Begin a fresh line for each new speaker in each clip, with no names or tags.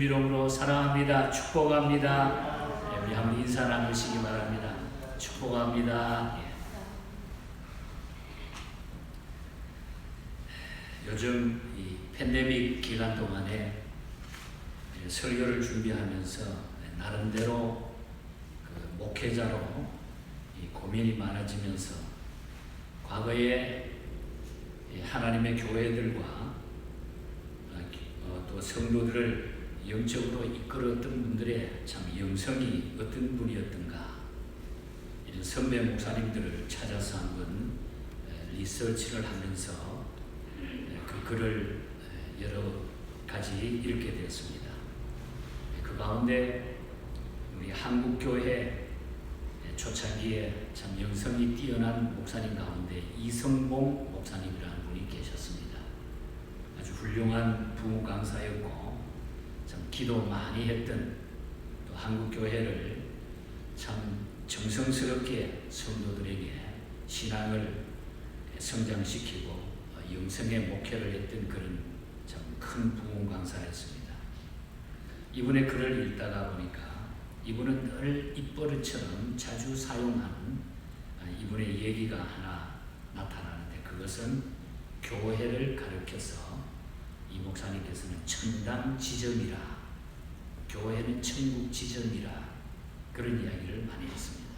이름으로 사랑합니다. 축복합니다. 우리 한번 인사 나누시기 바랍니다. 축복합니다. 요즘 이 팬데믹 기간 동안에 설교를 준비하면서 나름대로 그 목회자로 고민이 많아지면서 과거에 하나님의 교회들과 또 성도들을 영적으로 이끌었던 분들의 참 영성이 어떤 분이었던가, 이런 선배 목사님들을 찾아서 한번 리서치를 하면서 그 글을 여러 가지 읽게 되었습니다. 그 가운데 우리 한국교회 초창기에 참 영성이 뛰어난 목사님 가운데 이성봉 목사님이라는 분이 계셨습니다. 아주 훌륭한 부흥 강사였고 참 기도 많이 했던, 또 한국교회를 참 정성스럽게 성도들에게 신앙을 성장시키고 영성의 목회를 했던 그런 참 큰 부흥 강사였습니다. 이분의 글을 읽다가 보니까 이분은 늘 입버릇처럼 자주 사용하는 이분의 얘기가 하나 나타나는데, 그것은 교회를 가리켜서 이 목사님께서는 천당 지점이라, 교회는 천국 지점이라, 그런 이야기를 많이 했습니다.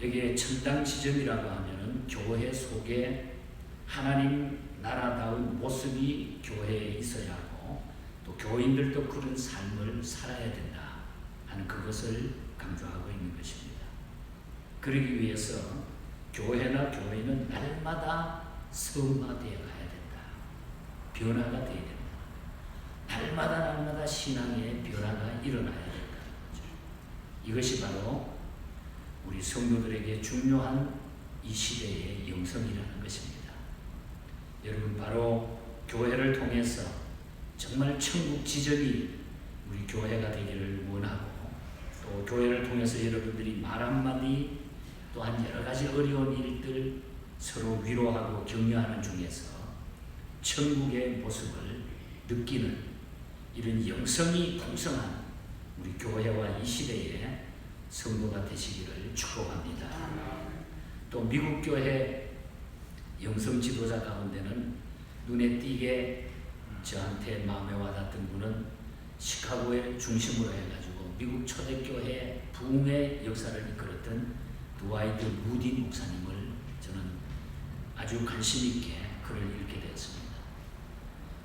여기에 천당 지점이라고 하면은 교회 속에 하나님 나라다운 모습이 교회에 있어야 하고, 또 교인들도 그런 삶을 살아야 된다 하는 그것을 강조하고 있는 것입니다. 그러기 위해서 교회나 교회는 날마다 성화되어 가야 된다. 변화가 되어야 된다. 날마다 신앙의 변화가 일어나야 된다는 거죠. 이것이 바로 우리 성도들에게 중요한 이 시대의 영성이라는 것입니다. 여러분, 바로 교회를 통해서 정말 천국 지점이 우리 교회가 되기를 원하고, 또 교회를 통해서 여러분들이 말 한마디, 또한 여러 가지 어려운 일들 서로 위로하고 격려하는 중에서 천국의 모습을 느끼는 이런 영성이 풍성한 우리 교회와 이 시대의 성도가 되시기를 축복합니다. 또 미국 교회 영성 지도자 가운데는 눈에 띄게 저한테 마음에 와닿던 분은 시카고의 중심으로 해가지고 미국 초대교회 부흥의 역사를 이끌었던 드와이트 무디 목사님을 저는 아주 관심 있게 글을 읽게 되었습니다.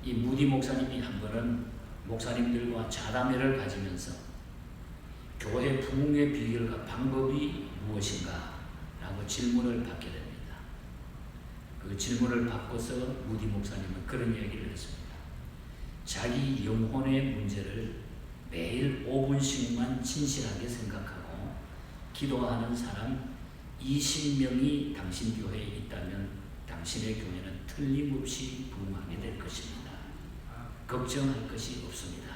이 무디 목사님이 한 번은 목사님들과 자담회를 가지면서 교회 부흥의 비결과 방법이 무엇인가 라고 질문을 받게 됩니다. 그 질문을 받고서 무디 목사님은 그런 얘기를 했습니다. 자기 영혼의 문제를 매일 5분씩만 진실하게 생각하고 기도하는 사람 20명이 당신 교회에 있다면 당신의 교회는 틀림없이 부흥하게 될 것입니다. 걱정할 것이 없습니다.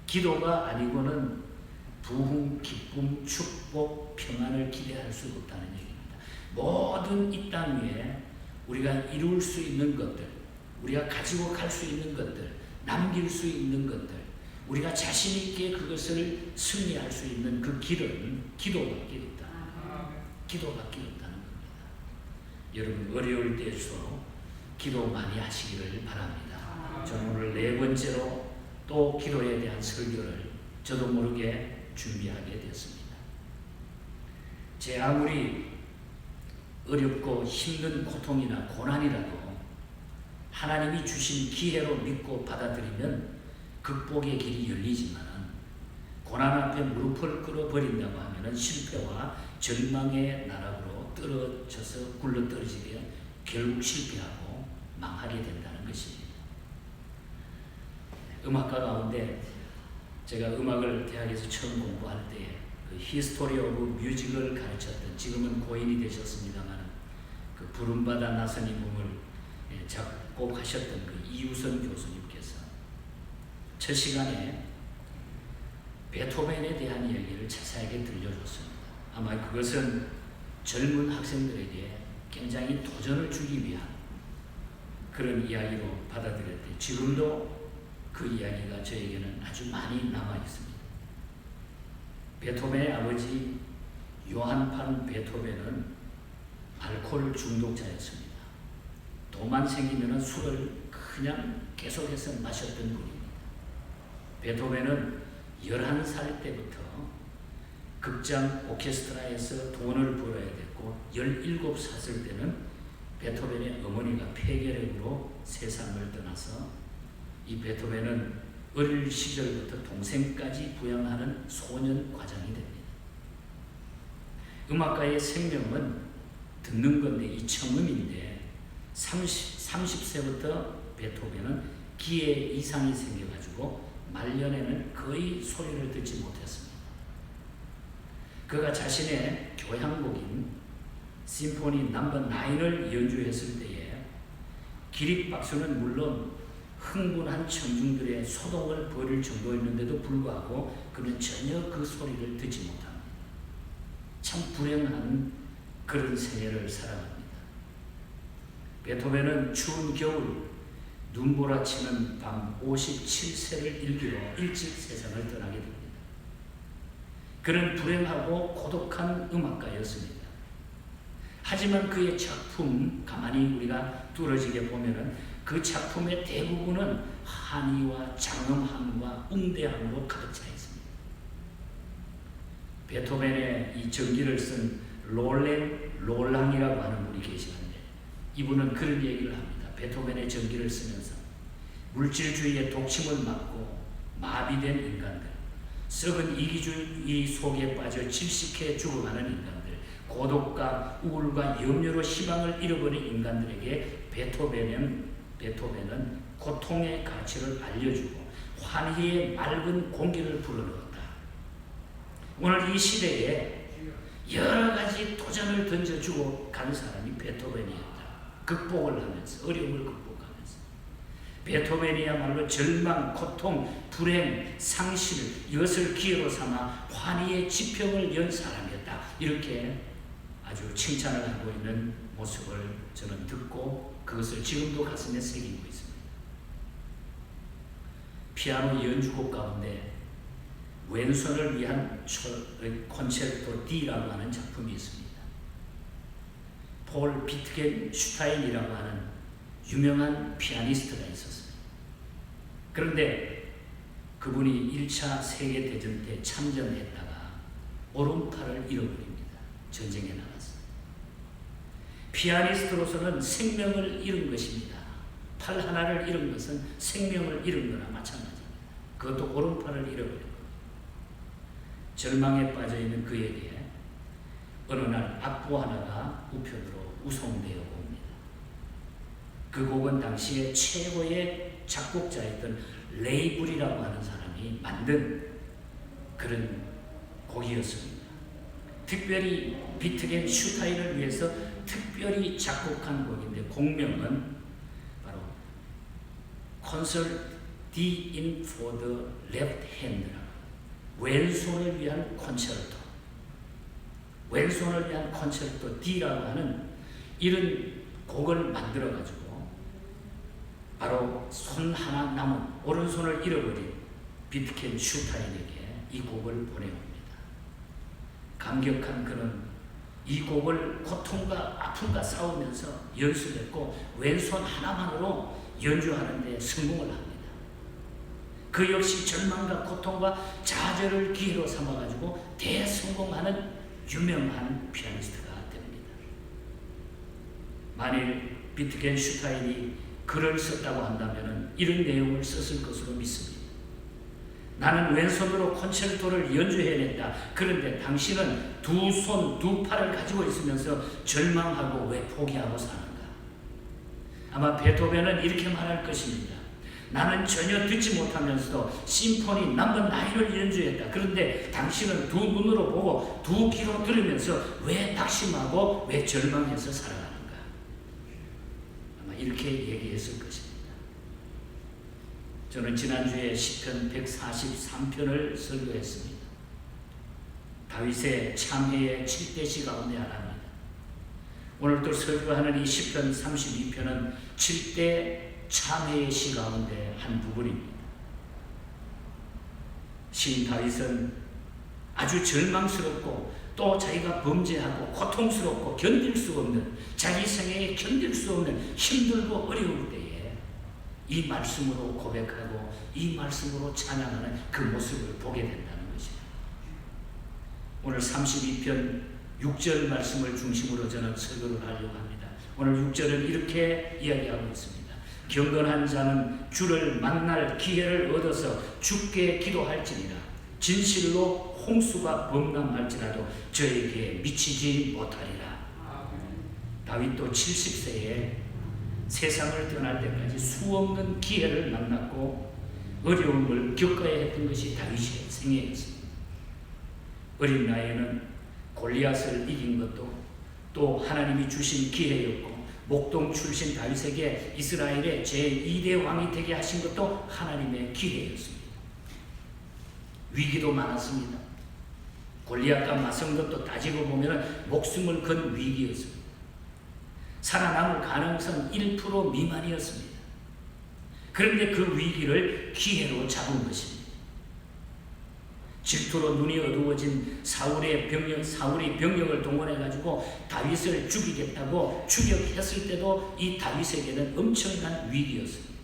기도가 아니고는 부흥, 기쁨, 축복, 평안을 기대할 수 없다는 얘기입니다. 모든 이 땅 위에 우리가 이룰 수 있는 것들, 우리가 가지고 갈 수 있는 것들, 남길 수 있는 것들, 우리가 자신 있게 그것을 승리할 수 있는 그 길은 기도밖에 없다. 기도밖에 없다는 겁니다. 여러분, 어려울 때일수록 기도 많이 하시기를 바랍니다. 저는 오늘 4번째로 또 기도에 대한 설교를 저도 모르게 준비하게 되었습니다. 제 아무리 어렵고 힘든 고통이나 고난이라도 하나님이 주신 기회로 믿고 받아들이면 극복의 길이 열리지만, 고난 앞에 무릎을 꿇어버린다고 하면 실패와 절망의 나락으로 떨어져서 굴러떨어지게 결국 실패하고 망하게 된다는 것입니다. 음악가 가운데 제가 음악을 대학에서 처음 공부할 때 그 히스토리 오브 뮤직을 가르쳤던, 지금은 고인이 되셨습니다만 그 부름받아 나선 이름을 작곡하셨던 그 이우선 교수님께서 첫 시간에 베토벤에 대한 이야기를 자세하게 들려줬습니다. 아마 그것은 젊은 학생들에게 굉장히 도전을 주기 위한 그런 이야기로 받아들였대요. 지금도 그 이야기가 저에게는 아주 많이 남아 있습니다. 베토벤의 아버지 요한 판 베토벤은 알코올 중독자였습니다. 돈만 생기면 술을 그냥 계속해서 마셨던 분입니다. 베토벤은 11살 때부터 극장 오케스트라에서 돈을 벌어야 됐고 17살 때는 베토벤의 어머니가 폐결핵으로 세상을 떠나서 이 베토벤은 어릴 시절부터 동생까지 부양하는 소년 과장이 됩니다. 음악가의 생명은 듣는 건데 이 청음인데 30세부터 베토벤은 귀에 이상이 생겨가지고 말년에는 거의 소리를 듣지 못했습니다. 그가 자신의 교향곡인 심포니 넘버 9을 연주했을 때에 기립박수는 물론 흥분한 청중들의 소동을 벌일 정도였는데도 불구하고 그는 전혀 그 소리를 듣지 못합니다. 참 불행한 그런 생애를 살아갑니다. 베토벤은 추운 겨울 눈보라치는 밤 57세를 일기로 일찍 세상을 떠나게 됩니다. 그는 불행하고 고독한 음악가였습니다. 하지만 그의 작품 가만히 우리가 뚫어지게 보면은 그 작품의 대부분은 한의와 장엄함과 웅대함으로 가득 차 있습니다. 베토벤의 이 전기를 쓴 롤랑이라고 하는 분이 계시는데 이분은 그런 얘기를 합니다. 베토벤의 전기를 쓰면서 물질주의의 독침을 맞고 마비된 인간들, 썩은 이기주의 속에 빠져 질식해 죽어가는 인간들, 고독과 우울과 염려로 희망을 잃어버린 인간들에게 베토벤은 고통의 가치를 알려주고 환희의 맑은 공기를 불어넣었다. 오늘 이 시대에 여러 가지 도전을 던져주고 간 사람이 베토벤이었다. 극복을 하면서, 어려움을 극복하면서. 베토벤이야말로 절망, 고통, 불행, 상실 이것을 기회로 삼아 환희의 지평을 연 사람이었다. 이렇게 아주 칭찬을 하고 있는 모습을 저는 듣고 그것을 지금도 가슴에 새기고 있습니다. 피아노 연주곡 가운데 왼손을 위한 콘체르토 D라고 하는 작품이 있습니다. 폴 비트겐 슈타인이라고 하는 유명한 피아니스트가 있었습니다. 그런데 그분이 1차 세계대전 때 참전했다가 오른팔을 잃어버립니다. 전쟁에 나갔습니다. 피아니스트로서는 생명을 잃은 것입니다. 팔 하나를 잃은 것은 생명을 잃은 거나 마찬가지입니다. 그것도 오른팔을 잃어버리고 절망에 빠져있는 그에게 어느 날 악보 하나가 우편으로 우송되어 옵니다. 그 곡은 당시에 최고의 작곡자였던 레이블이라고 하는 사람이 만든 그런 곡이었습니다. 특별히 비트겐 슈타인을 위해서 특별히 작곡한 곡인데 곡명은 바로 Concert D in for the Left Hand라고 왼손을 위한 콘체르토, 왼손을 위한 콘체르토 D라고 하는 이런 곡을 만들어 가지고 바로 손 하나 남은 오른손을 잃어버린 비트겐 슈타인에게 이 곡을 보내옵니다. 감격한 그는 이 곡을 고통과 아픔과 싸우면서 연습했고 왼손 하나만으로 연주하는 데 성공을 합니다. 그 역시 절망과 고통과 좌절을 기회로 삼아가지고 대성공하는 유명한 피아니스트가 됩니다. 만일 비트겐 슈타인이 글을 썼다고 한다면 이런 내용을 썼을 것으로 믿습니다. 나는 왼손으로 콘체르토를 연주해냈다. 그런데 당신은 두 손, 두 팔을 가지고 있으면서 절망하고 왜 포기하고 사는가? 아마 베토벤은 이렇게 말할 것입니다. 나는 전혀 듣지 못하면서도 심포니 넘버 9을 연주했다. 그런데 당신은 두 눈으로 보고 두 귀로 들으면서 왜 낙심하고 왜 절망해서 살아가는가? 아마 이렇게 얘기했을 것입니다. 저는 지난주에 시편 143편을 설교했습니다. 다윗의 참회의 7대시 가운데 하나입니다. 오늘 또 설교하는 이 시편 32편은 7대 참회의 시 가운데 한 부분입니다. 시인 다윗은 아주 절망스럽고 또 자기가 범죄하고 고통스럽고 견딜 수 없는, 자기 생애에 견딜 수 없는 힘들고 어려울 때에 이 말씀으로 고백하고 이 말씀으로 찬양하는 그 모습을 보게 된다는 것입니다. 오늘 32편 6절 말씀을 중심으로 저는 설교를 하려고 합니다. 오늘 6절은 이렇게 이야기하고 있습니다. 경건한 자는 주를 만날 기회를 얻어서 주께 기도할지니라. 진실로 홍수가 범람할지라도 저에게 미치지 못하리라. 다윗도 70세에 세상을 떠날 때까지 수없는 기회를 만났고 어려움을 겪어야 했던 것이 다윗의 생애였습니다. 어린 나이에는 골리앗을 이긴 것도 또 하나님이 주신 기회였고, 목동 출신 다윗에게 이스라엘의 제2대 왕이 되게 하신 것도 하나님의 기회였습니다. 위기도 많았습니다. 골리앗과 맞선 것도 따지고 보면 목숨을 건 위기였습니다. 살아남을 가능성은 1% 미만이었습니다. 그런데 그 위기를 기회로 잡은 것입니다. 질투로 눈이 어두워진 사울이 병력을 동원해가지고 다윗을 죽이겠다고 추격했을 때도 이 다윗에게는 엄청난 위기였습니다.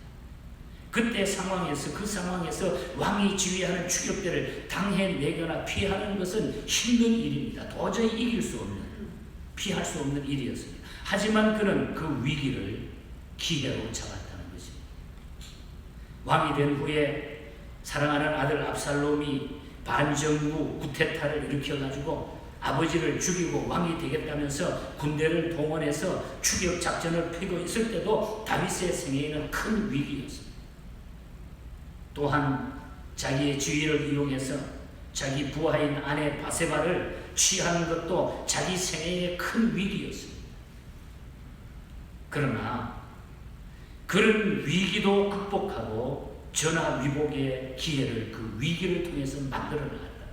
그때 상황에서, 그 상황에서 왕이 지휘하는 추격대를 당해내거나 피하는 것은 힘든 일입니다. 도저히 이길 수 없는, 피할 수 없는 일이었습니다. 하지만 그는 그 위기를 기회로 잡았다는 것입니다. 왕이 된 후에 사랑하는 아들 압살롬이 반정부 구테타를 일으켜가지고 아버지를 죽이고 왕이 되겠다면서 군대를 동원해서 추격 작전을 펴고 있을 때도 다윗의 생애에는 큰 위기였습니다. 또한 자기의 지위를 이용해서 자기 부하인 아내 바세바를 취하는 것도 자기 생애의 큰 위기였습니다. 그러나 그런 위기도 극복하고 전화위복의 기회를 그 위기를 통해서 만들어 나갔다.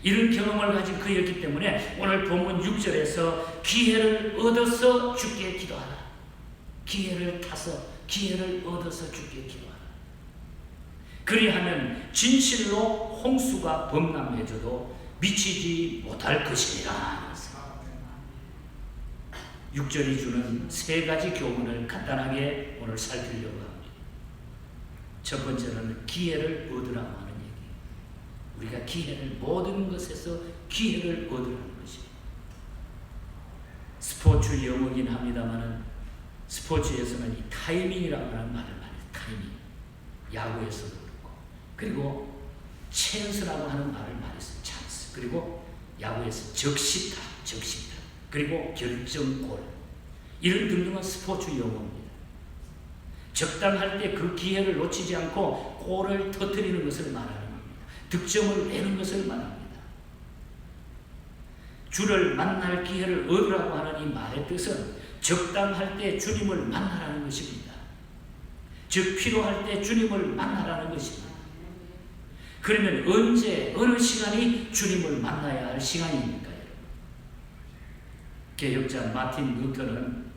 이런 경험을 가진 그였기 때문에 오늘 본문 6절에서 기회를 얻어서 주께 기도하라. 기회를 타서, 기회를 얻어서 주께 기도하라. 그리하면 진실로 홍수가 범람해져도 미치지 못할 것이니라. 6절이 주는 세 가지 교훈을 간단하게 오늘 살피려고 합니다. 첫 번째는 기회를 얻으라고 하는 얘기예요. 우리가 기회를, 모든 것에서 기회를 얻으라는 것입니다. 스포츠 용어긴 합니다만은 스포츠에서는 이 타이밍이라고 하는 말을 많이 해요. 타이밍. 야구에서도 그렇고, 그리고 찬스라고 하는 말을 많이 써요. 찬스. 그리고 야구에서 적시타, 그리고 결정골. 이런 등등은 스포츠 용어입니다. 적당할 때 그 기회를 놓치지 않고 골을 터뜨리는 것을 말하는 겁니다. 득점을 내는 것을 말합니다. 주를 만날 기회를 얻으라고 하는 이 말의 뜻은 적당할 때 주님을 만나라는 것입니다. 즉 필요할 때 주님을 만나라는 것입니다. 그러면 언제, 어느 시간이 주님을 만나야 할 시간입니까? 개혁자 마틴 루터는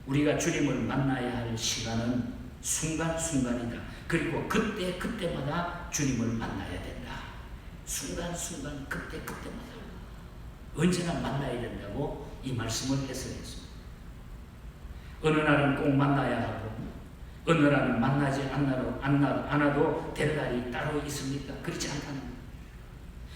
우리가 주님을 만나야 할 시간은 순간순간이다. 그리고 그때마다 주님을 만나야 된다. 순간순간, 그때마다 언제나 만나야 된다고 이 말씀을 해석했습니다. 어느 날은 꼭 만나야 하고 어느 날은 만나지 않아도 될 날이 따로 있습니까? 그렇지 않다는 거예요.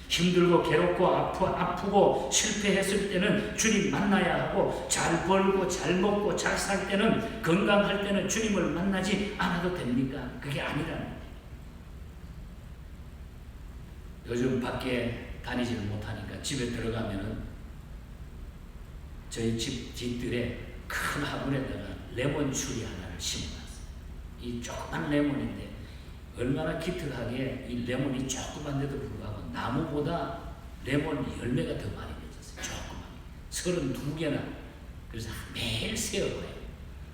힘들고 괴롭고 아프고 실패했을 때는 주님 만나야 하고, 잘 벌고 잘 먹고 잘 살 때는, 건강할 때는 주님을 만나지 않아도 됩니까? 그게 아니라는 거예요. 요즘 밖에 다니지를 못하니까 집에 들어가면은 저희 집들에 큰 화분에다가 레몬 추리 하나를 심어놨어요. 이 조그만 레몬인데 얼마나 기특하게 이 레몬이 조그만데도 불구하고 나무보다 레몬 열매가 더 많이 맺었어요. 조그만 32개나. 그래서 매일 세어봐요.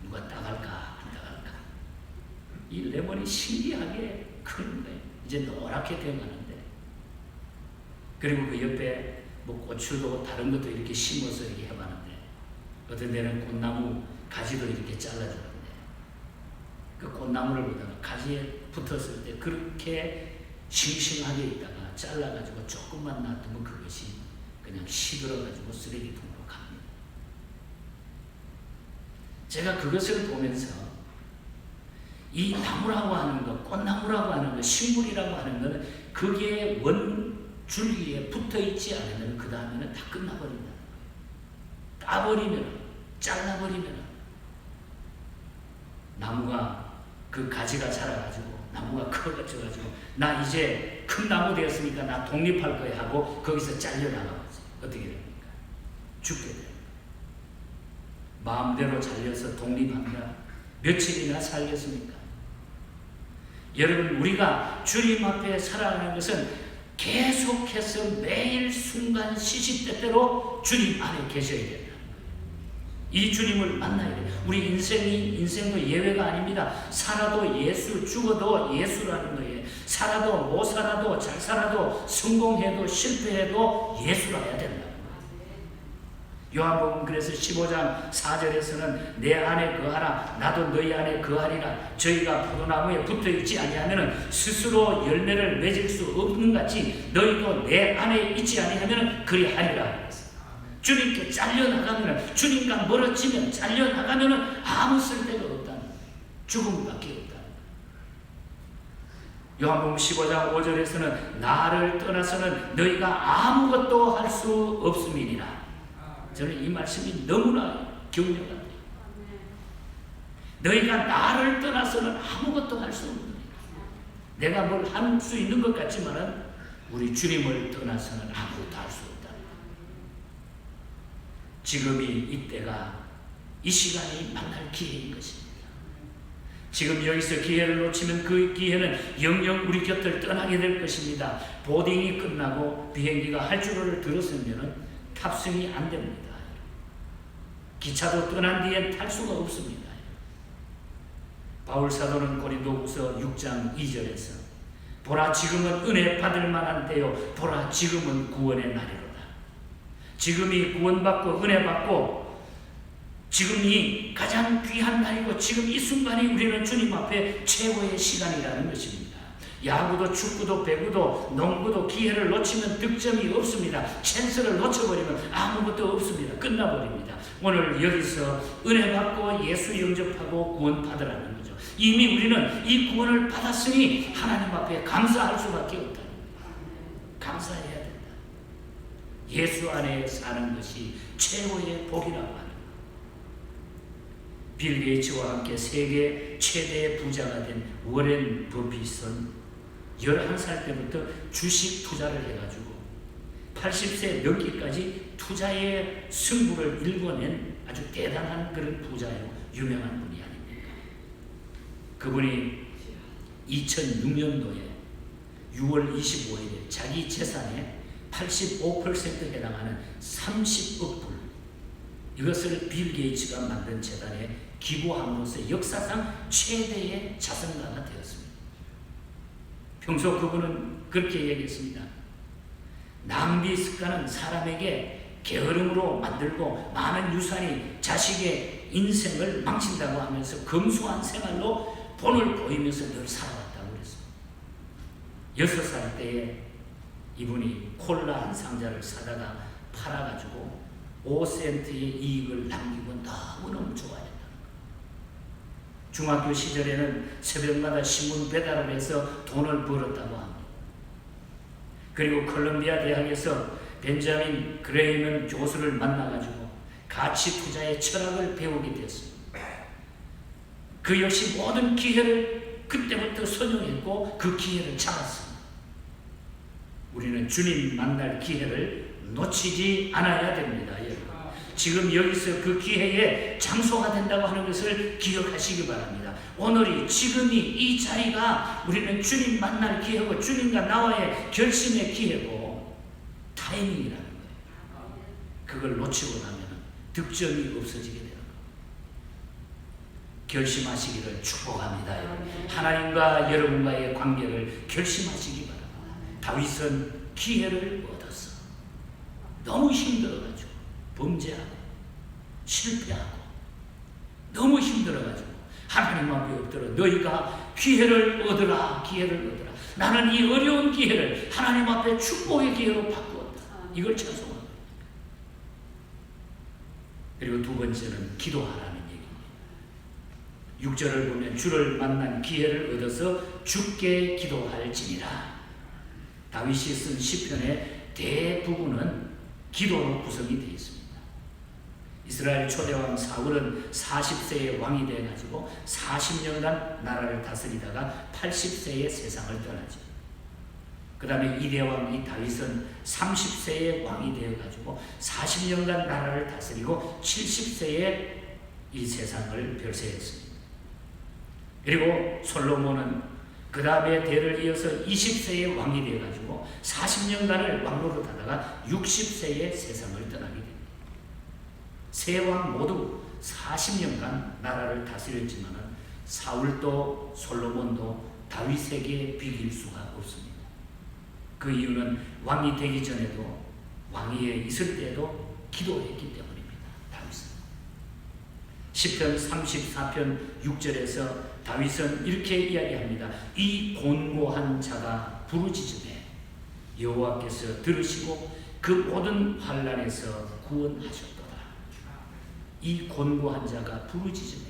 누가 따갈까 안 따갈까. 이 레몬이 신기하게 큰 거예요. 이제 노랗게 되어가는데, 그리고 그 옆에 뭐 고추도 다른 것도 이렇게 심어서 이렇게 해봤는데, 어떤 데는 꽃나무 가지도 이렇게 잘라주는데, 그 꽃나무를 보다가 가지에 붙었을 때 그렇게 싱싱하게 있다가 잘라가지고 조금만 놔두면 그것이 그냥 시들어가지고 쓰레기통으로 갑니다. 제가 그것을 보면서 이 나무라고 하는 것, 꽃나무라고 하는 것, 식물이라고 하는 것은 그게 원줄기에 붙어있지 않으면 그 다음에는 다 끝나버린다는 거예요. 따버리면, 잘라버리면 나무가 그 가지가 자라가지고 나무가 커져가지고 나 이제 큰 나무 되었으니까 나 독립할 거야 하고 거기서 잘려나가면서 어떻게 됩니까? 죽게 됩니다. 마음대로 잘려서 독립합니다. 며칠이나 살겠습니까? 여러분, 우리가 주님 앞에 살아가는 것은 계속해서 매일 순간 시시때때로 주님 안에 계셔야 된다는 거예요. 이 주님을 만나야 돼요. 우리 인생도 예외가 아닙니다. 살아도 예수, 죽어도 예수라는 거예요. 살아도 못 살아도 잘 살아도 성공해도 실패해도 예수라야 된다. 요한복음 그래서 15장 4절에서는 내 안에 거하라 나도 너희 안에 거하리라. 저희가 포도나무에 붙어있지 아니하면 스스로 열매를 맺을 수 없는 같이 너희도 내 안에 있지 아니하면 그리하리라. 주님께 잘려나가면, 주님과 멀어지면, 잘려나가면 아무 쓸데가 없다는 거예요. 죽음밖에 없다는 거예요. 요한복음 15장 5절에서는 나를 떠나서는 너희가 아무것도 할 수 없음이니라. 저는 이 말씀이 너무나 격려합니다. 너희가 나를 떠나서는 아무것도 할 수 없는 거예요. 내가 뭘 할 수 있는 것 같지만 우리 주님을 떠나서는 아무것도 할 수 없다. 지금이 이때가 이 시간이 만날 기회인 것입니다. 지금 여기서 기회를 놓치면 그 기회는 영영 우리 곁을 떠나게 될 것입니다. 보딩이 끝나고 비행기가 활주로를 들었으면 탑승이 안 됩니다. 기차도 떠난 뒤엔 탈 수가 없습니다. 바울 사도는 고린도후서 6장 2절에서 보라 지금은 은혜 받을 만한 때요 보라 지금은 구원의 날이로다. 지금이 구원받고 은혜 받고 지금이 가장 귀한 날이고 지금 이 순간이 우리는 주님 앞에 최고의 시간이라는 것입니다. 야구도 축구도 배구도 농구도 기회를 놓치면 득점이 없습니다. 찬스를 놓쳐버리면 아무것도 없습니다. 끝나버립니다. 오늘 여기서 은혜 받고 예수 영접하고 구원 받으라는 거죠. 이미 우리는 이 구원을 받았으니 하나님 앞에 감사할 수밖에 없다. 감사해야 된다. 예수 안에 사는 것이 최고의 복이라고 하는 것. 빌 게이츠와 함께 세계 최대의 부자가 된 워렌 버핏은 11살 때부터 주식 투자를 해가지고 80세 넘기까지 투자의 승부를 일궈낸 아주 대단한 그런 부자요 유명한 분이 아닙니까? 그분이 2006년도에 6월 25일에 자기 재산의 85%에 해당하는 30억 불 이것을 빌 게이츠가 만든 재단에 기부함으로써 역사상 최대의 자선가가 되었습니다. 평소 그분은 그렇게 얘기했습니다. 낭비 습관은 사람에게 게으름으로 만들고 많은 유산이 자식의 인생을 망친다고 하면서 검소한 생활로 본을 보이면서 늘 살아왔다고 그랬습니다. 6살 때에 이분이 콜라 한 상자를 사다가 팔아가지고 5센트의 이익을 남기고 너무너무 좋아했다는 거예요. 중학교 시절에는 새벽마다 신문 배달을 해서 돈을 벌었다고 합니다. 그리고 콜롬비아 대학에서 벤자민 그레이먼 교수를 만나가지고 가치 투자의 철학을 배우게 되었습니다. 그 역시 모든 기회를 그때부터 선용했고 그 기회를 잡았습니다. 우리는 주님 만날 기회를 놓치지 않아야 됩니다. 여러분. 지금 여기서 그 기회에 장소가 된다고 하는 것을 기억하시기 바랍니다. 오늘이 지금이 이 자리가 우리는 주님 만날 기회고 주님과 나와의 결심의 기회고 타이밍이라는 거예요. 그걸 놓치고 나면 득점이 없어지게 되는 거예요. 결심하시기를 축복합니다. 하나님과 여러분과의 관계를 결심하시기 바랍니다. 다윗은 기회를 얻었어. 너무 힘들어가지고 범죄하고 실패하고 너무 힘들어가지고 하나님 앞에 엎드려 너희가 기회를 얻으라, 기회를 얻으라. 나는 이 어려운 기회를 하나님 앞에 축복의 기회로 바꾸었다. 이걸 찬송합니다. 그리고 두 번째는 기도하라는 얘기입니다. 6절을 보면 주를 만난 기회를 얻어서 주께 기도할지니라. 다윗이 쓴 시편의 대부분은 기도로 구성이 되어 있습니다. 이스라엘 초대왕 사울은 40세에 왕이 되어가지고 40년간 나라를 다스리다가 80세에 세상을 떠나죠. 그 다음에 이대왕 이 다윗은 30세에 왕이 되어가지고 40년간 나라를 다스리고 70세에 이 세상을 별세했습니다. 그리고 솔로몬은 그 다음에 대를 이어서 20세에 왕이 되어가지고 40년간을 왕노릇 하다가 60세에 세상을 떠나게 됩니다. 세 왕 모두 40년간 나라를 다스렸지만 사울도 솔로몬도 다윗에게 비길 수가 없습니다. 그 이유는 왕이 되기 전에도 왕위에 있을 때도 기도했기 때문입니다. 다윗은 시편 34편 6절에서 다윗은 이렇게 이야기합니다. 이 곤고한 자가 부르짖음에 여호와께서 들으시고 그 모든 환난에서 구원하셨도다. 이 곤고한 자가 부르짖음에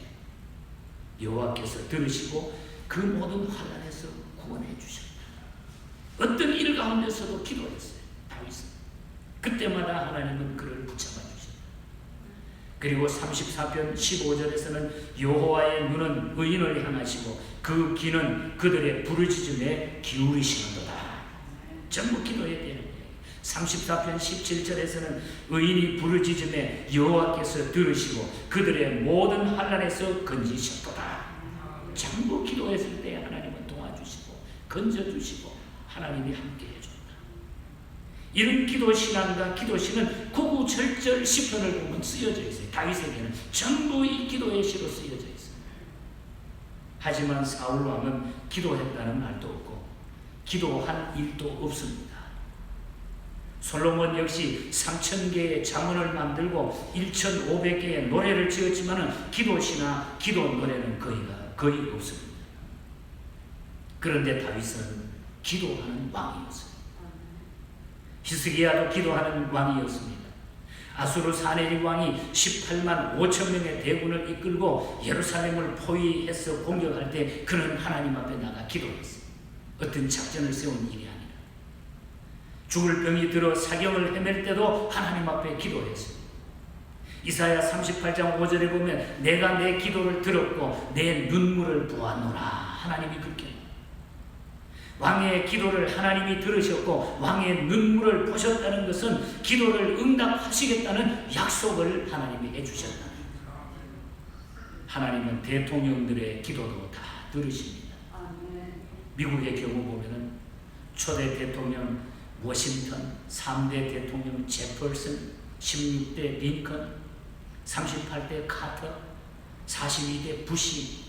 여호와께서 들으시고 그 모든 환난에서 구원해 주셨다. 어떤 일 가운데서도 기도했어요. 다윗은 그때마다 하나님은 그를 붙잡아 주셨다. 그리고 34편 15절에서는 여호와의 눈은 의인을 향하시고 그 귀는 그들의 부르짖음에 기울이시는도다. 전부 기도해야 되는 거예요. 34편 17절에서는 의인이 부르짖음에 여호와께서 들으시고 그들의 모든 환난에서 건지셨도다. 전부 기도했을 때 하나님은 도와주시고 건져주시고 하나님이 함께 해준다. 이런 기도 신앙과 기도신은 구구절절 시편을 보면 쓰여져 있어요. 다윗에게는 전부 이 기도의 시로 쓰여져 있어요. 하지만 사울 왕은 기도했다는 말도 없고 기도한 일도 없습니다. 솔로몬 역시 3000개의 잠언을 만들고 1500개의 노래를 지었지만 기도시나 기도 노래는 거의 없습니다. 그런데 다윗은 기도하는 왕이었어요. 히스기야도 기도하는 왕이었습니다. 아수르 사네립 왕이 18만 5천 명의 대군을 이끌고 예루살렘을 포위해서 공격할 때 그는 하나님 앞에 나가 기도했어요. 어떤 작전을 세운 일이 아니라 죽을 병이 들어 사경을 헤맬 때도 하나님 앞에 기도했어요. 이사야 38장 5절에 보면 내가 내 기도를 들었고 내 눈물을 보았노라. 하나님이 그렇게 왕의 기도를 하나님이 들으셨고 왕의 눈물을 보셨다는 것은 기도를 응답하시겠다는 약속을 하나님이 해주셨다. 하나님은 대통령들의 기도도 다 들으십니다. 미국의 경우 보면은 초대 대통령 워싱턴, 3대 대통령 제퍼슨, 16대 링컨, 38대 카터, 42대 부시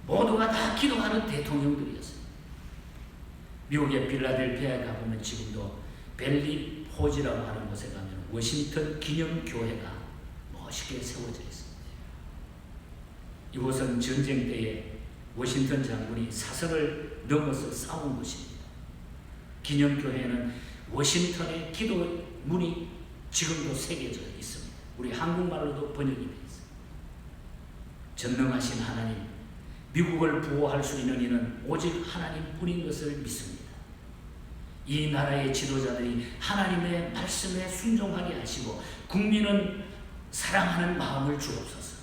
모두가 다 기도하는 대통령들이었어요. 미국의 필라델피아에 가보면 지금도 벨리 포지라고 하는 곳에 가면 워싱턴 기념교회가 멋있게 세워져 있습니다. 이곳은 전쟁 때에 워싱턴 장군이 사설을 넘어서 싸운 곳입니다. 기념교회는 워싱턴의 기도문이 지금도 새겨져 있습니다. 우리 한국말로도 번역이 되어 있습니다. 전능하신 하나님, 미국을 보호할 수 있는 이는 오직 하나님뿐인 것을 믿습니다. 이 나라의 지도자들이 하나님의 말씀에 순종하게 하시고 국민은 사랑하는 마음을 주옵소서.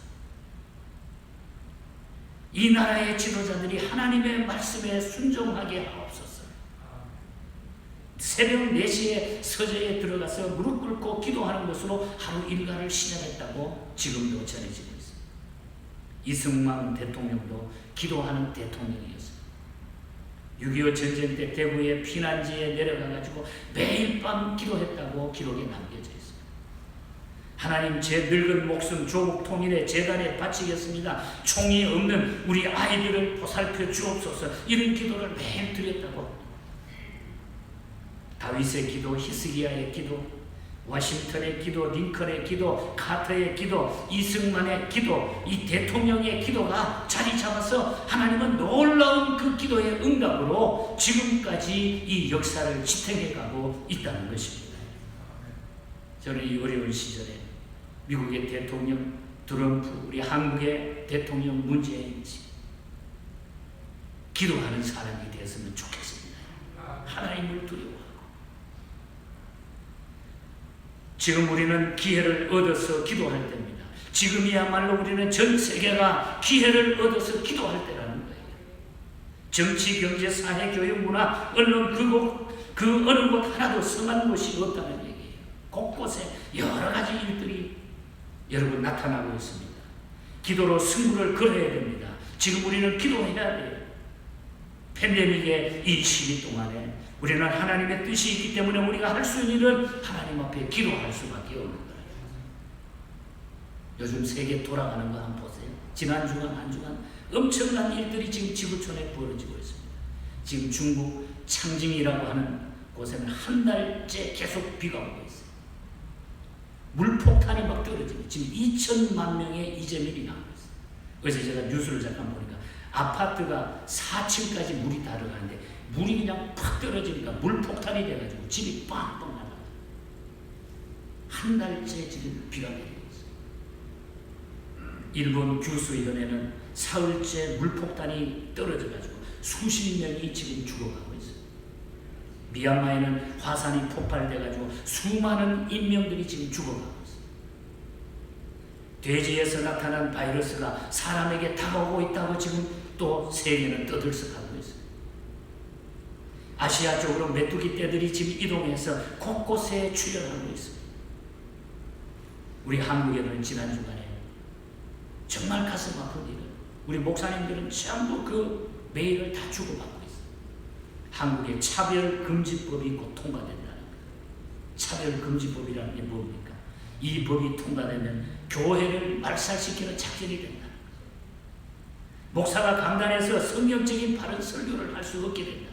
이 나라의 지도자들이 하나님의 말씀에 순종하게 하옵소서. 새벽 4시에 서재에 들어가서 무릎 꿇고 기도하는 것으로 하루 일과를 시작했다고 지금도 전해지고 있습니다. 이승만 대통령도 기도하는 대통령이었습니다. 6.25 전쟁 때 대구의 피난지에 내려가가지고 매일 밤 기도했다고 기록에 남겨져 있습니다. 하나님, 제 늙은 목숨 조국 통일의 재단에 바치겠습니다. 총이 없는 우리 아이들을 보살펴 주옵소서. 이런 기도를 매일 드렸다고. 다윗의 기도, 히스기야의 기도, 워싱턴의 기도, 링컨의 기도, 카터의 기도, 이승만의 기도, 이 대통령의 기도가 자리 잡아서 하나님은 놀라운 그 기도의 응답으로 지금까지 이 역사를 지탱해가고 있다는 것입니다. 저는 이 어려운 시절에 미국의 대통령 트럼프, 우리 한국의 대통령 문재인 씨 기도하는 사람이 됐으면 좋겠습니다. 하나님을 두려워하고. 지금 우리는 기회를 얻어서 기도할 때입니다. 지금이야말로 우리는 전 세계가 기회를 얻어서 기도할 때라는 거예요. 정치, 경제, 사회, 교육, 문화, 언론 그 어느 곳 하나도 성한 곳이 없다는 얘기예요. 곳곳에 여러 가지 일들이 여러분 나타나고 있습니다. 기도로 승부를 걸어야 됩니다. 지금 우리는 기도해야 돼요. 팬데믹의 이 시기 동안에 우리는 하나님의 뜻이 있기 때문에 우리가 할 수 있는 일은 하나님 앞에 기도할 수밖에 없는 거예요. 요즘 세계 돌아가는 거 한번 보세요. 지난 주간 한 주간 엄청난 일들이 지금 지구촌에 벌어지고 있습니다. 지금 중국 창징이라고 하는 곳에는 한 달째 계속 비가 오고 있어요. 물폭탄이 막 떨어지고 지금 2천만 명의 이재민이 나오고 있어요. 그래서 제가 뉴스를 잠깐 보니까 아파트가 4층까지 물이 다 들어가는데 물이 그냥 팍 떨어지니까 물폭탄이 돼가지고 집이 빵빵 나가요. 한 달째 지금 비가 내리고 있어요. 일본 규슈현에는 사흘째 물폭탄이 떨어져가지고 수십 명이 지금 죽어가고 있어요. 미얀마에는 화산이 폭발돼가지고 수많은 인명들이 지금 죽어가고 있어요. 돼지에서 나타난 바이러스가 사람에게 다가오고 있다고 지금 또 세계는 떠들썩하고 있어요. 아시아 쪽으로 메뚜기 떼들이 지금 이동해서 곳곳에 출현하고 있어요. 우리 한국에는 지난 주간에 정말 가슴 아픈 일을 우리 목사님들은 전부 그 메일을 다 주고받고 있어요. 한국에 차별금지법이 곧 통과된다는 거예요. 차별금지법이라는 게 뭡니까? 이 법이 통과되면 교회를 말살시키는 작전이 된다. 목사가 강단에서 성경적인 바른 설교를 할 수 없게 된다.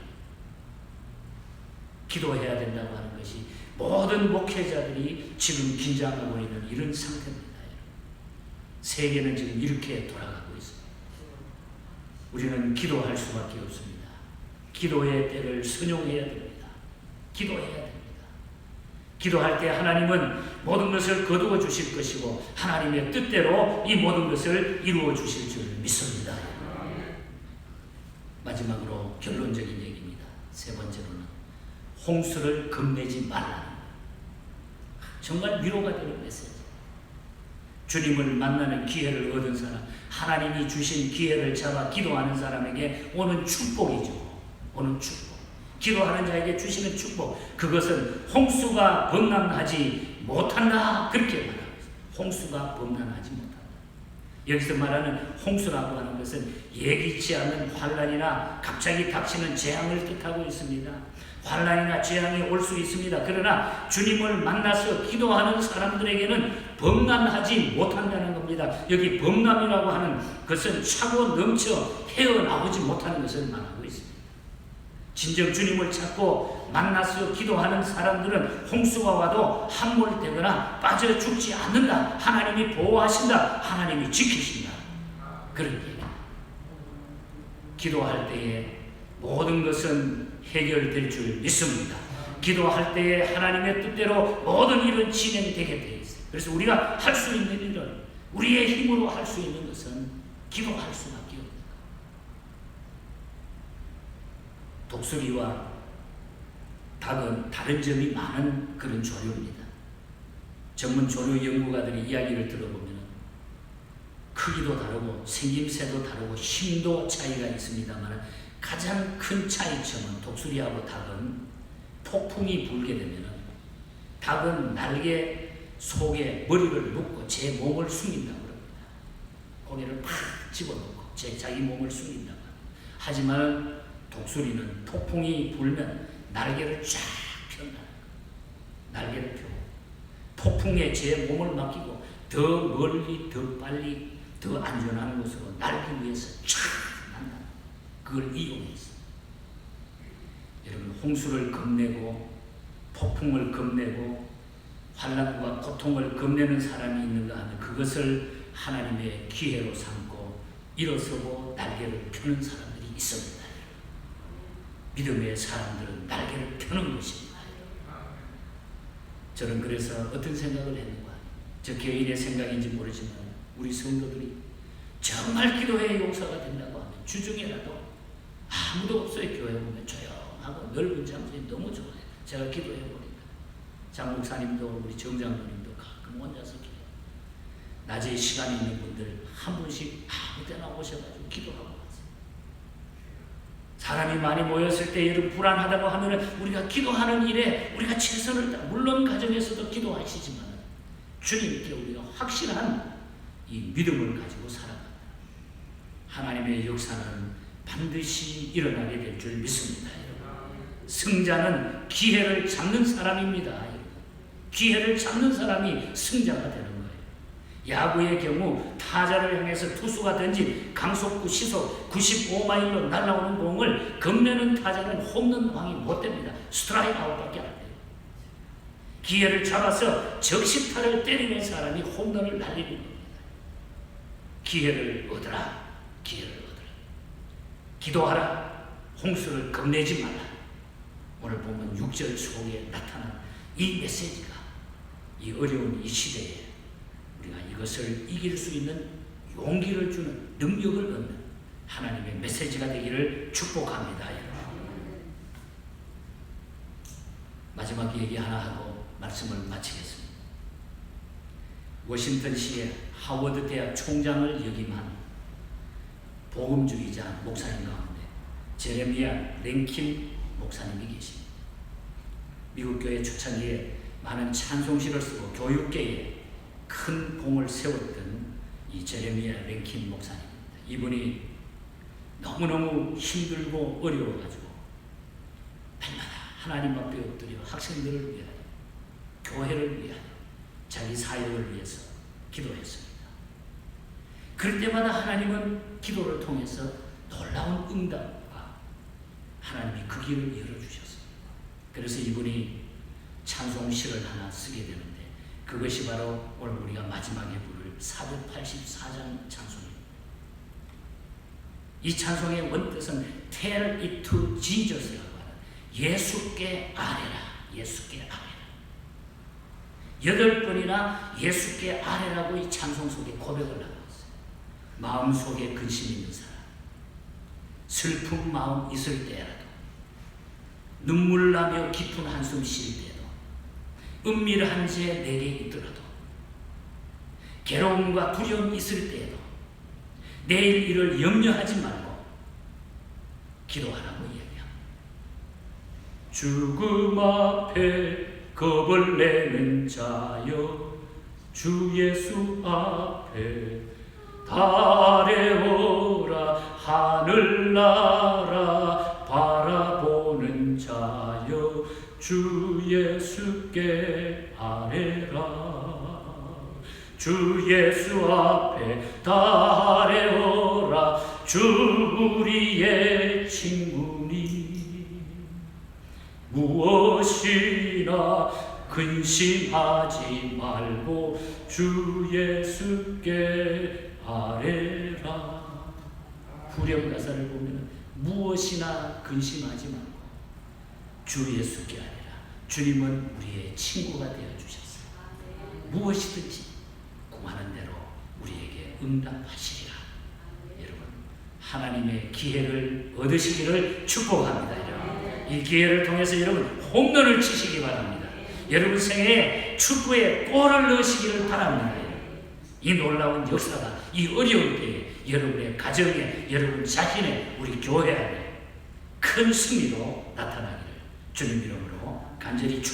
기도해야 된다고 하는 것이 모든 목회자들이 지금 긴장하고 있는 이런 상태입니다. 세계는 지금 이렇게 돌아가고 있습니다. 우리는 기도할 수밖에 없습니다. 기도의 때를 선용해야 됩니다. 기도해야 됩니다. 기도할 때 하나님은 모든 것을 거두어 주실 것이고 하나님의 뜻대로 이 모든 것을 이루어 주실 줄 믿습니다. 마지막으로 결론적인 얘기입니다. 세 번째로는 홍수를 겁내지 말라는 거예요. 정말 위로가 되는 메시지. 주님을 만나는 기회를 얻은 사람, 하나님이 주신 기회를 잡아 기도하는 사람에게 오는 축복이죠. 오는 축복. 기도하는 자에게 주시는 축복. 그것은 홍수가 범람하지 못한다. 그렇게 말합니다. 홍수가 범람하지 못한다. 여기서 말하는 홍수라고 하는 것은 예기치 않은 환란이나 갑자기 닥치는 재앙을 뜻하고 있습니다. 환란이나 재앙이 올 수 있습니다. 그러나 주님을 만나서 기도하는 사람들에게는 범람하지 못한다는 겁니다. 여기 범람이라고 하는 것은 차고 넘쳐 헤어나오지 못하는 것을 말하고 있습니다. 진정 주님을 찾고 만나서 기도하는 사람들은 홍수가 와도 함몰되거나 빠져 죽지 않는다. 하나님이 보호하신다. 하나님이 지키신다. 그런 얘기입니다. 기도할 때에 모든 것은 해결될 줄 믿습니다. 기도할 때에 하나님의 뜻대로 모든 일은 진행되게 되어 있어요. 그래서 우리가 할 수 있는 일은 우리의 힘으로 할 수 있는 것은 기도할 수밖에 없습니다. 독수리와 닭은 다른 점이 많은 그런 조류입니다. 전문 조류 연구가들의 이야기를 들어보면 크기도 다르고 생김새도 다르고 힘도 차이가 있습니다만 가장 큰 차이점은 독수리하고 닭은 폭풍이 불게 되면 닭은 날개 속에 머리를 묶고 제 몸을 숨긴다고 합니다. 고개를 팍 집어넣고 자기 몸을 숨긴다고 합니다. 하지만 독수리는 폭풍이 불면 날개를 쫙 펴는다. 날개를 펴고 폭풍에 제 몸을 맡기고 더 멀리 더 빨리 더 안전한 곳으로 날기 위해서 쫙 난다. 그걸 이용해서 여러분 홍수를 겁내고 폭풍을 겁내고 환난과 고통을 겁내는 사람이 있는가 하면 그것을 하나님의 기회로 삼고 일어서고 날개를 펴는 사람들이 있습니다. 믿음의 사람들은 날개를 펴는 것입니다. 저는 그래서 어떤 생각을 했는가, 저 개인의 생각인지 모르지만 우리 성도들이 정말 기도의 용사가 된다고 하면 주중에라도 아무도 없어요. 교회 보면 조용하고 넓은 장소에 너무 좋아요. 제가 기도해 보니까 장 목사님도 우리 정장로님도 가끔 혼자서 기도해요. 낮에 시간 있는 분들 한 분씩 아무 때나 오셔가지고 기도하고 가세요. 사람이 많이 모였을 때 여러분 불안하다고 하면 우리가 기도하는 일에 우리가 최선을 다, 물론 가정에서도 기도하시지만 주님께 우리가 확실한 이 믿음을 가지고 살아갑니다. 하나님의 역사는 반드시 일어나게 될 줄 믿습니다. 승자는 기회를 잡는 사람입니다. 기회를 잡는 사람이 승자가 되는 거예요. 야구의 경우 타자를 향해서 투수가 던진 강속구 시속 95마일로 날아오는 공을 겁내는 타자는 홈런 왕이 못 됩니다. 스트라이크 아웃밖에 안 돼요. 기회를 잡아서 적시타를 때리는 사람이 홈런을 날리는 겁니다. 기회를 얻어라. 기회를 얻어라. 기도하라. 홍수를 겁내지 말라. 오늘 보면 6절 속에 나타난 이 메시지가 이 어려운 이 시대에 우리가 이것을 이길 수 있는 용기를 주는 능력을 얻는 하나님의 메시지가 되기를 축복합니다. 여러분. 마지막 얘기 하나 하고 말씀을 마치겠습니다. 워싱턴시의 하워드 대학 총장을 역임한 복음주의자 목사님 가운데 제레미야 랭킨 목사님이 계십니다. 미국 교회 초창기에 많은 찬송시를 쓰고 교육계에 큰 공을 세웠던 이 제레미야 랭킨 목사님입니다. 이분이 너무너무 힘들고 어려워가지고 날마다 하나님 앞에 엎드려 학생들을 위하여 교회를 위하여 자기 사역을 위해서 기도했습니다. 그럴 때마다 하나님은 기도를 통해서 놀라운 응답과 하나님이 그 길을 열어주셨습니다. 그래서 이분이 찬송시를 하나 쓰게 되는데 그것이 바로 오늘 우리가 마지막에 부를 484장 찬송입니다. 이 찬송의 원뜻은 Tell it to Jesus라고 하는 예수께 아뢰라. 예수께 아뢰라. 8번이나 예수께 아뢰라고 이 찬송 속에 고백을 하고 있어요. 마음속에 근심 있는 사람, 슬픈 마음 있을 때라도, 눈물 나며 깊은 한숨 쉴 때도, 은밀한 죄 내게 있더라도, 괴로움과 두려움 있을 때에도 내일 일을 염려하지 말고 기도하라고 이야기합니다. 죽음 앞에 겁을 내는 자여 주 예수 앞에 달에오라. 하늘나라 바라보는 자여 주 예수께 아뢰라. 주 예수 앞에 달에오라. 주 우리의 친구니 무엇이나 근심하지 말고 주 예수께 아뢰라. 후렴 가사를 보면 무엇이나 근심하지 말고 주 예수께 아뢰라. 주님은 우리의 친구가 되어주셨어요. 무엇이든지 구하는 대로 우리에게 응답하시리라. 여러분, 하나님의 기회를 얻으시기를 축복합니다. 여러분, 이 기회를 통해서 여러분 홈런을 치시기 바랍니다. 여러분 생애에 축구에 골을 넣으시기를 바랍니다. 이 놀라운 역사가 이 어려운 때에 여러분의 가정에, 여러분 자신의 우리 교회 안에 큰 승리로 나타나기를 주님 이름으로 간절히 축복합니다.